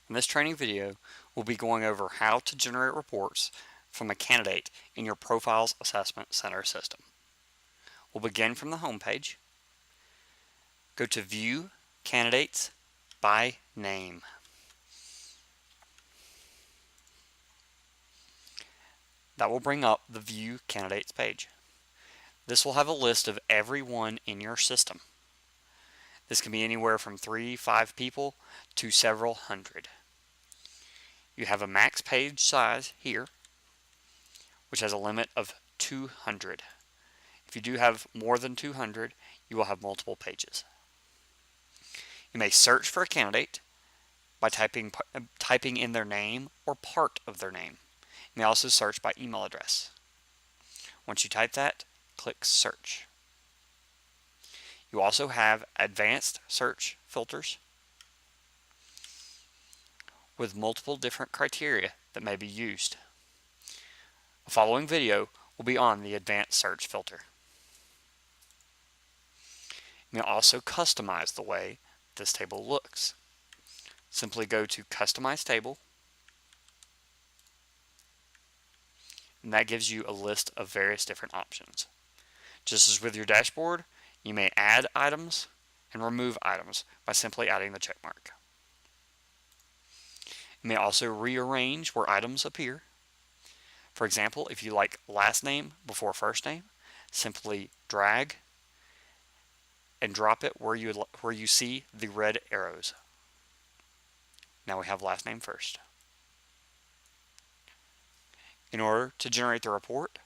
In this training video, we'll be going over how to generate reports from a candidate in your Profiles Assessment Center system. We'll begin from the home page. Go to View Candidates by Name. That will bring up the View Candidates page. This will have a list of everyone in your system. This can be anywhere from 3-5 people to several hundred. You have a max page size here, which has a limit of 200. If you do have more than 200, you will have multiple pages. You may search for a candidate by typing in their name or part of their name. You may also search by email address. Once you type that, click Search. You also have advanced search filters with multiple different criteria that may be used. The following video will be on the advanced search filter. You may also customize the way this table looks. Simply go to Customize Table, and that gives you a list of various different options. Just as with your dashboard, you may add items and remove items by simply adding the check mark. You may also rearrange where items appear. For example, if you like last name before first name, simply drag and drop it where you see the red arrows. Now we have last name first. In order to generate the report,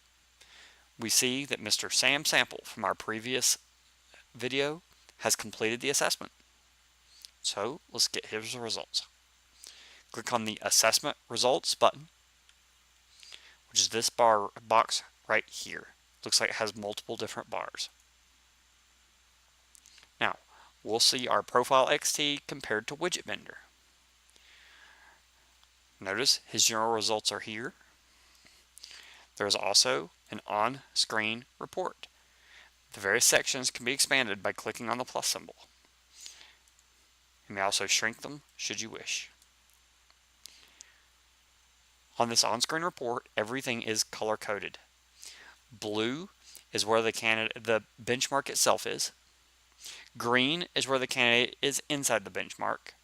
we see that Mr. Sam Sample from our previous video has completed the assessment. So let's get his results. Click on the Assessment Results button, which is this box right here. Looks like it has multiple different bars. Now, we'll see our Profile XT compared to Widget Vendor. Notice his general results are here. There is also an on-screen report. The various sections can be expanded by clicking on the plus symbol. You may also shrink them should you wish. On this on-screen report, everything is color-coded. Blue is where the benchmark itself is. Green is where the candidate is inside the benchmark.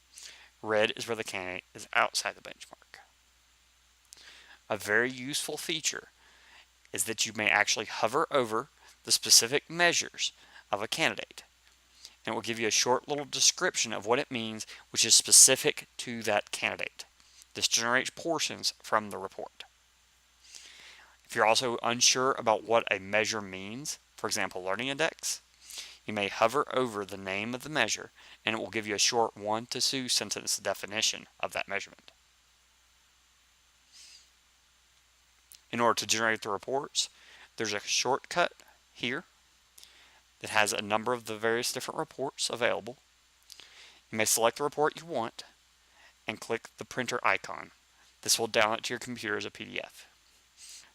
Red is where the candidate is outside the benchmark. A very useful feature is that you may actually hover over the specific measures of a candidate, and it will give you a short little description of what it means, which is specific to that candidate. This generates portions from the report. If you're also unsure about what a measure means, for example, learning index, you may hover over the name of the measure, and it will give you a short 1 to 2 sentence definition of that measurement. In order to generate the reports, there's a shortcut here that has a number of the various different reports available. You may select the report you want and click the printer icon. This will download it to your computer as a PDF.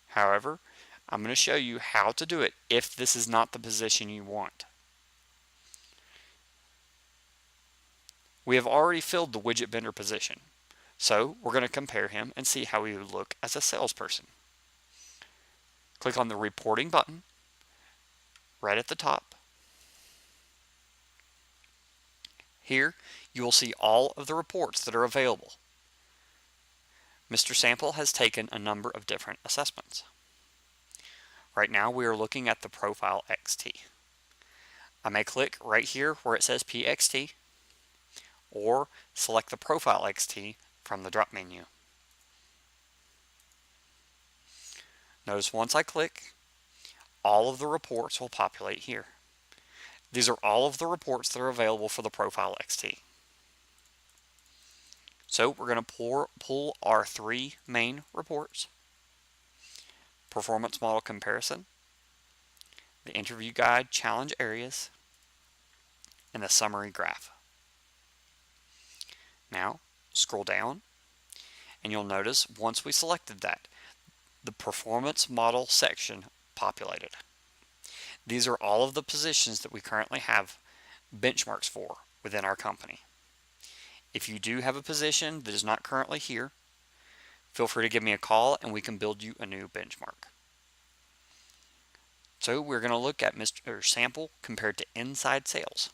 However, I'm going to show you how to do it if this is not the position you want. We have already filled the widget vendor position, so we're going to compare him and see how he would look as a salesperson. Click on the reporting button right at the top. Here you will see all of the reports that are available. Mr. Sample has taken a number of different assessments. Right now we are looking at the Profile XT. I may click right here where it says PXT, or select the Profile XT from the drop menu. Notice once I click, all of the reports will populate here. These are all of the reports that are available for the Profile XT. So we're going to pull our 3 main reports: Performance Model Comparison, the Interview Guide Challenge Areas, and the Summary Graph. Now scroll down, and you'll notice once we selected that, the Performance Model section populated. These are all of the positions that we currently have benchmarks for within our company. If you do have a position that is not currently here, feel free to give me a call and we can build you a new benchmark. So we're going to look at Mr. Sample compared to inside sales.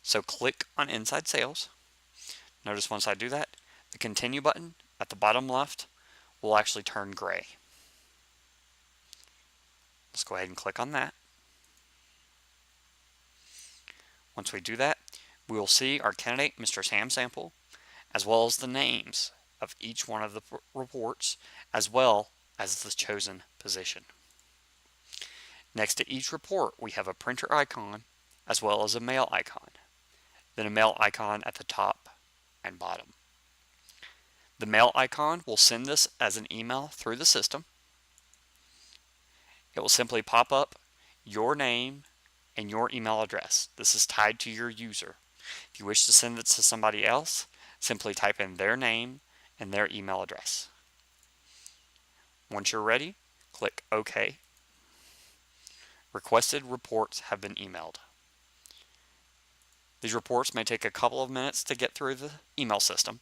So click on inside sales. Notice once I do that, the continue button at the bottom left will actually turn gray. Let's go ahead and click on that. Once we do that, we will see our candidate, Mr. Sam Sample, as well as the names of each one of the reports, as well as the chosen position. Next to each report, we have a printer icon, as well as a mail icon, then a mail icon at the top and bottom. The mail icon will send this as an email through the system. It will simply pop up your name and your email address. This is tied to your user. If you wish to send it to somebody else, simply type in their name and their email address. Once you're ready, click OK. Requested reports have been emailed. These reports may take a couple of minutes to get through the email system.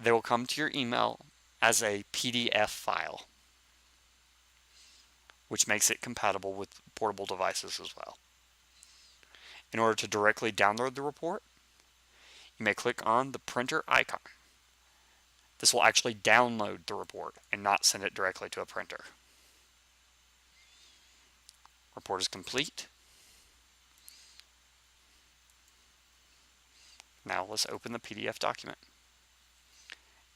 They will come to your email as a PDF file, which makes it compatible with portable devices as well. In order to directly download the report, you may click on the printer icon. This will actually download the report and not send it directly to a printer. Report is complete. Now let's open the PDF document.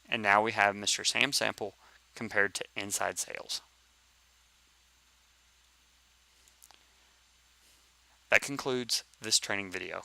And now we have Mr. Sam Sample compared to inside sales. That concludes this training video.